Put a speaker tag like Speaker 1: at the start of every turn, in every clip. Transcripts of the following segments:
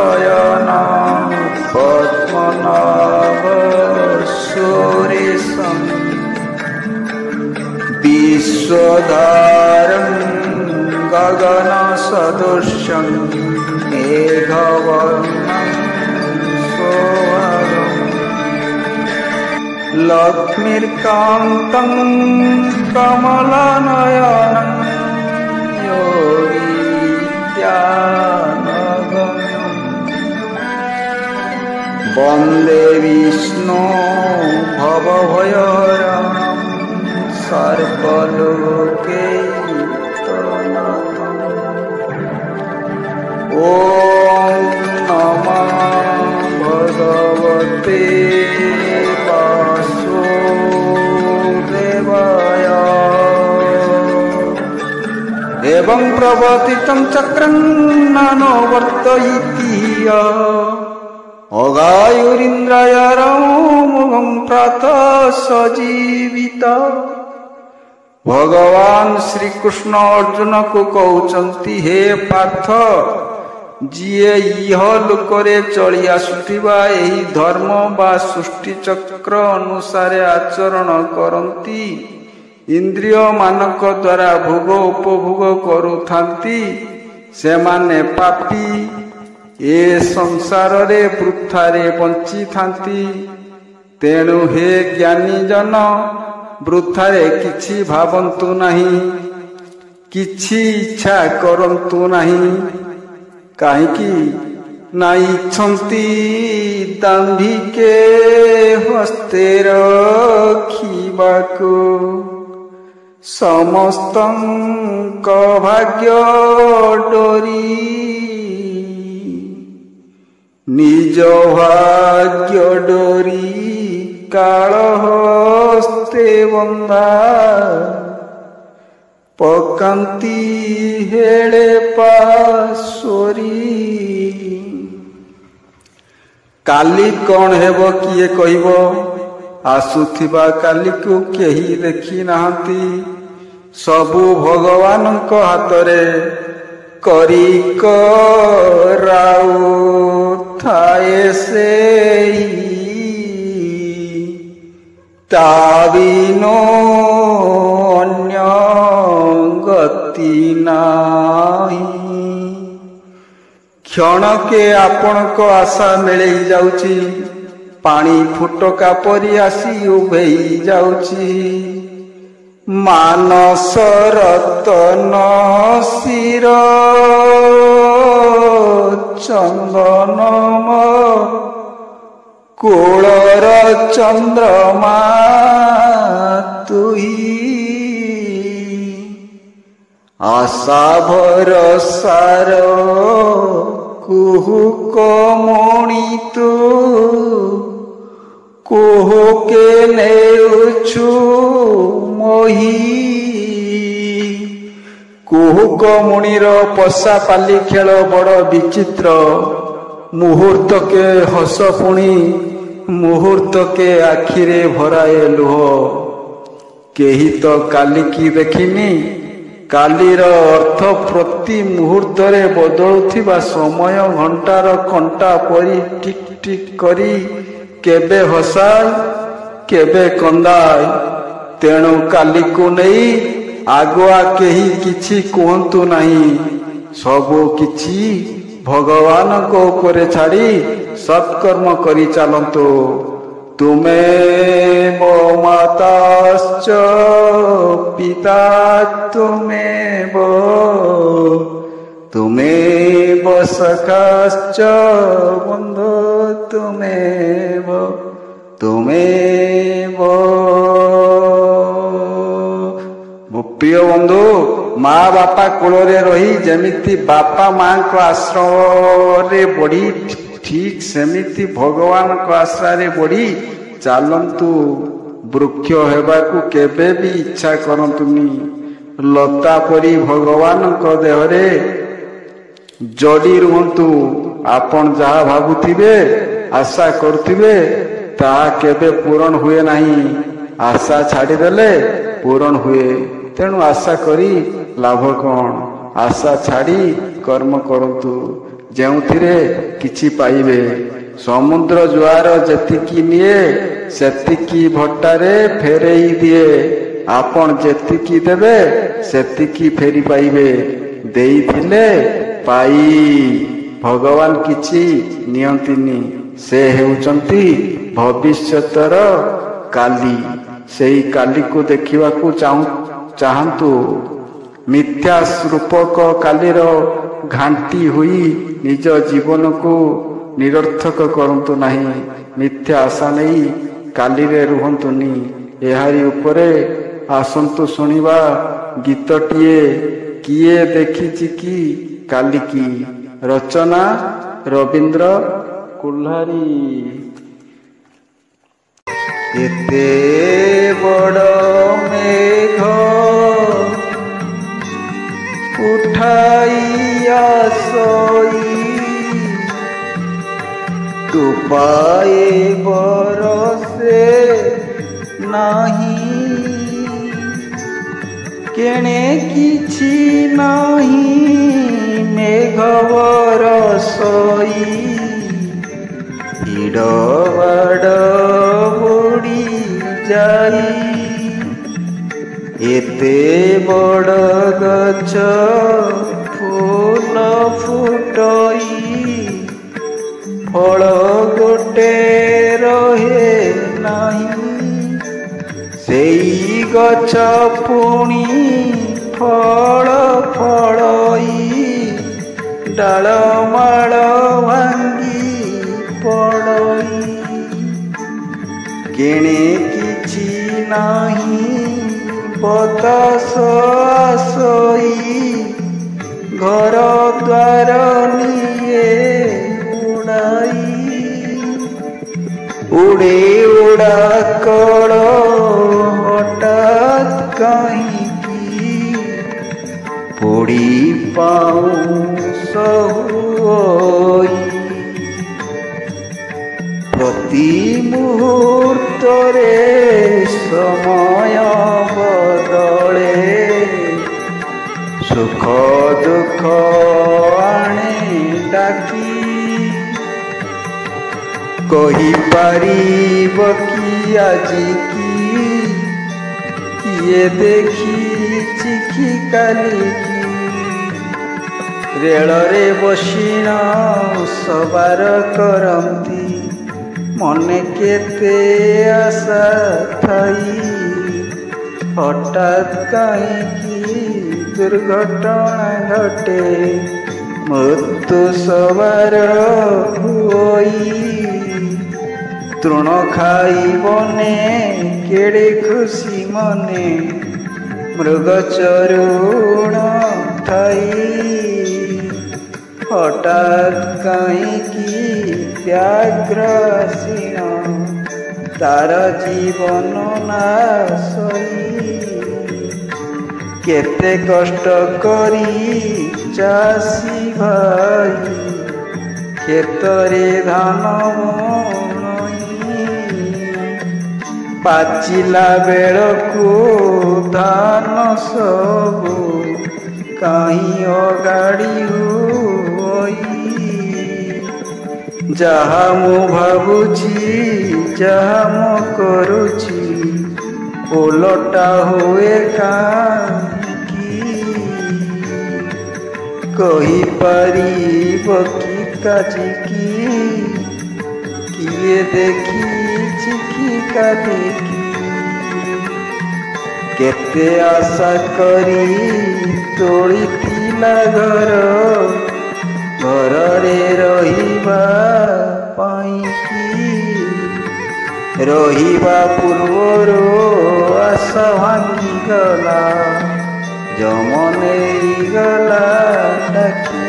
Speaker 1: शयन पद्मनाभ सुरेशं विश्वधारं गगनसदृशं मेघवर्णं शोभागं लक्ष्मीकान्तं कमलनयनं योगिध्यानगम्यं वन्दे विष्णु भवभयहरणं सर्वलोकैकनाथम्। ॐ नमः भगवते वासुदेवाय। एवं प्रवर्तितं चक्रं नानुवर्तयति अगायुरिन्द्राय मुगं प्रातः सजीवित। भगवान श्रीकृष्ण अर्जुन को कहउचंती, हे पार्थ, जिए इह लोकरे चली आसुथिबा एही धर्म बा सृष्टि चक्र अनुसार आचरण करंती, इंद्रिय मानक द्वारा भोग उपभोग करुथांती, सेमाने पापी ए संसार रे वृथारे बंची थांती। तेणु हे ज्ञानी जन, वृथारे किछि भावन्तु नाही, किछि इच्छा करन्तु नाही। काहेकि ना इच्छन्ति दाम्भिके हस्ते रखिबाकु, समस्तଙ୍କ भाग्य डोरी निज भाग्य डोरी काल हस्ते बंधा। पकांती हेले पासोरी। काली कौन हेबो किए कहिबो, आसुथिबा काली को केही देखी नाहंती। सबु भगवानଙ୍କ हातरे करी कराउ थाए सेई, ताबिनो अन्य गति नाही। क्षणके आपणको आशा मिलई जाउची, पानी फुटका परी आसी उभेई जाउची। मानस रतन शिर चंदनम कोलर चंद्रमा तुही। आशा भरसार कुहुक मणि तू, कुहुके नेउछु मोही। कुहुक मुनिर पशा पाली खेल बड़ विचित्र। मुहूर्त के हस पुणी मुहूर्त के आखिरे भराए लुह। केही तो काली की देखिनी। कालीर अर्थ प्रति मुहूर्त रे बदलुथिबा समय घंटार कंटा परी टिक टिक करी केबे हसाय केबे कंदाय। तेणु काली को नहीं आगुआ केही किछि कहंतु नहीं। सबु किछि भगवान को ऊपर छाड़ी सत्कर्म करी चालंतु। तुमे मो माताश्च पिता तुमेव सखाश्च बन्धु तुमेव। प्रिय बंधु, माँ बापा कूଳରେ रही जेमिति बापा माँ को आश्रय रे बढ़ी ठीक सेमिति भगवान को आश्रय बढ़ी चालंतु। वृक्ष हेबाकु केबे भी इच्छा करंतुनी। लता परी भगवान को देहरे जड़ी रुहंतु। आपण जहा भाबुथिबे आशा करथिबे ताहा केबे पूरण हुए नहीं। आशा छाड़ी देले पूरण हुए। तेणु आशा करी लाभ कौन? आशा छाड़ी कर्म करंतु। ଯେଉଁଥିରେ କିଛି ପାଇବେ। ସମୁଦ୍ର ଜୁଆର ଯେତିକି ନିଏ ସେତିକି ଭଟ୍ଟାରେ ଫେରେଇ ଦିଏ। ଆପଣ ଯେତିକି ଦେବେ ସେତିକି ଫେରି ପାଇବେ। ଦେଇଥିଲେ ପାଇ। ଭଗବାନ କିଛି ନିଅନ୍ତିନି। ସେ ହେଉଛନ୍ତି ଭବିଷ୍ୟତର କାଲି। ସେଇ କାଲିକୁ ଦେଖିବାକୁ ଚାହାନ୍ତୁ। ମିଥ୍ୟା ରୂପକ କାଲିର ଘାଣ୍ଟି ହୋଇ ନିଜ ଜୀବନକୁ ନିରର୍ଥକ କରନ୍ତୁ ନାହିଁ। ମିଥ୍ୟା ଆଶା ନେଇ କାଲିରେ ରୁହନ୍ତୁନି। ଏହାରି ଉପରେ ଆସନ୍ତୁ ଶୁଣିବା ଗୀତଟିଏ, କିଏ ଦେଖିଛି କି କାଲିକି। ରଚନା ରବୀନ୍ଦ୍ର କୁଲ୍ହାରୀ। ଏତେ ବଡ଼ ମେଘ ଉଠାଇଆ ଶୋଇ ଟୋପାଏ ବରଷେ ନାହିଁ। କେଣେ କିଛି ନାହିଁ ମେଘ ବରଷଇ ହିଡ଼ ବାଡ଼ ବୁଡ଼ି ଯାଇ। ଏତେ ବଡ଼ ଗଛ ଫୁଲ ଫୁଟଇ ଫଳ ଗୋଟେ ରହେ ନାହିଁ। ସେଇ ଗଛ ପୁଣି ଫଳ ଫଳଇ ଡାଳମାଳ ଭାଙ୍ଗି ପଡ଼ଇ। କେଣେ କିଛି ନାହିଁ ବତାସ ଆସଇ ଘର ଦ୍ୱାର ନିଏ ଉଡ଼ାଇ। ଉଡ଼େ ଉଡ଼ା କଳ ହଠାତ୍ କାହିଁକି ପୋଡ଼ି ପାଉଁଶ ହୋଇ। ପ୍ରତି ମୁହୂର୍ତ୍ତରେ ସମୟ ବଦଳେ ସୁଖ ଦୁଃଖ ଆଣେ ଡାକି। କହିପାରିବ କି ଆଜି କିଏ ଦେଖିଛି କି କାଲିକି। ରେଳରେ ବସିନ ସବାର କରନ୍ତି ମନେ କେତେ ଆଶା ଥାଇ। ହଠାତ୍ କାହିଁକି ଦୁର୍ଘଟଣା ଘଟେ ମୃତ୍ୟୁ ସବାର ହୋଇ। ତୃଣ ଖାଇବନେ କେଡ଼େ ଖୁସି ମନେ ମୃଗ ଚରୁଣ ଥାଇ। ହଠାତ୍ କାହିଁକି ବ୍ୟାଘ୍ର ଆସିଣ ତାର ଜୀବନ ନାଶଇ। କେତେ କଷ୍ଟ କରି ଚାଷୀ ଭାଇ କ୍ଷେତରେ ଧାନ ବୁଣଇ। ପାଚିଲା ବେଳକୁ ଧାନ ସବୁ କାହିଁ ଅଗାଡ଼ି ହୋଇ। ଯାହା ମୁଁ ଭାବୁଛି ଯାହା ମୁଁ କରୁଛି ଓଲଟା ହୁଏ କାହିଁକି। କହିପାରିବ କି କାଜିକି କିଏ ଦେଖିଛି କି କାଲିକି। କେତେ ଆଶା କରି ତୋଳିଥିଲା ଘର ଘରରେ ରହିବା ପାଇଁକି। ରହିବା ପୂର୍ବରୁ ଆଶା ଭାଙ୍ଗିଗଲା ଯମ ନେଇଗଲା ଡାକି।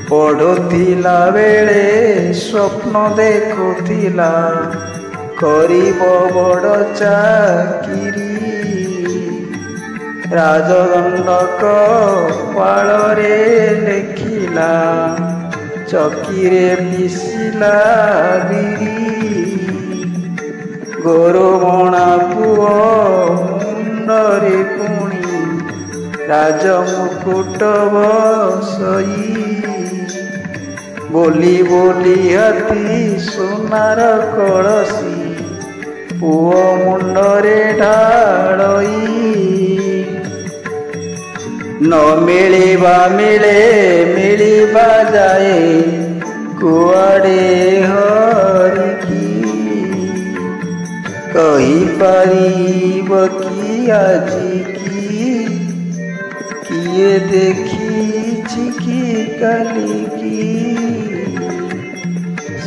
Speaker 1: ପଢ଼ୁଥିଲା ବେଳେ ସ୍ୱପ୍ନ ଦେଖୁଥିଲା କରିବ ବଡ଼ ଚାକିରି। ରାଜଦଣ୍ଡକ ପାଳରେ ଲେଖିଲା ଚକିରେ ପିସିଲା ବିରି। ଗୋରୁମଣା ପୁଅ ମୁଣ୍ଡରେ ପୁଣି ରାଜମୁକୁଟ ବସଇ ବୋଲି ବୋଲି ହାତୀ ସୁନାର କଳସୀ ପୁଅ ମୁଣ୍ଡରେ ଢାଳଇ ନ ମିଳିବା ମିଳେ ମିଳିବା ଯାଏ କୁଆଡ଼େ ହରିକି କହିପାରିବ କି ଆଜିକି କିଏ ଦେଖିଛି କି କାଲିକି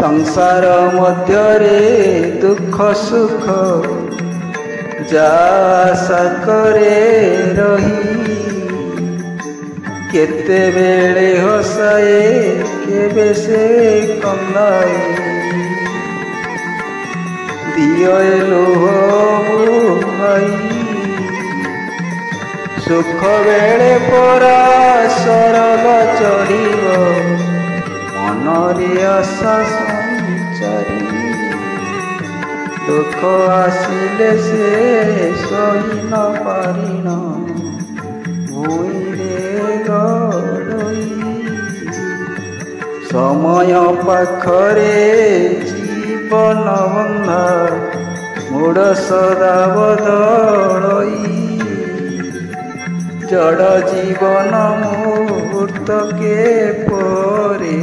Speaker 1: ସଂସାର ମଧ୍ୟରେ ଦୁଃଖ ସୁଖ ଯା ସାକରେ ରହି କେତେବେଳେ ହସାଏ କେବେ ସେ କନ୍ଦାଏ ଦିଅ ଲୁହ ବୁହାଇ ସୁଖ ବେଳେ ପରା ସରଗ ଚଢ଼ିବ ମନରେ ଆଶା ସଞ୍ଚାରି ଦୁଃଖ ଆସିଲେ ସେ ସହି ନ ପାରିଣ ଭୂଇଁରେ ଗଡ଼ଇ ସମୟ ପାଖରେ ଜୀବନ ବନ୍ଧା ମୋଡ଼ ସଦା ବଦଳଇ ଜଡ଼ ଜୀବନ ମୁହୂର୍ତ୍ତକେ ପରେ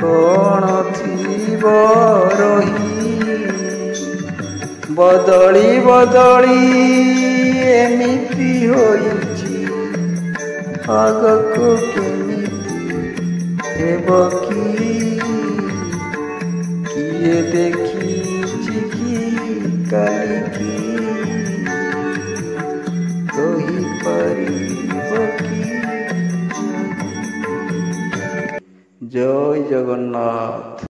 Speaker 1: କ'ଣ ଥିବ ରହି ବଦଳି ବଦଳି ଏମିତି ହୋଇଛି ଆଗକୁ କେମିତି ହେବ କି କିଏ ଦେଖିଛି କି କାଲିକି କହିପାରିବ କି ଜୟ ଜଗନ୍ନାଥ।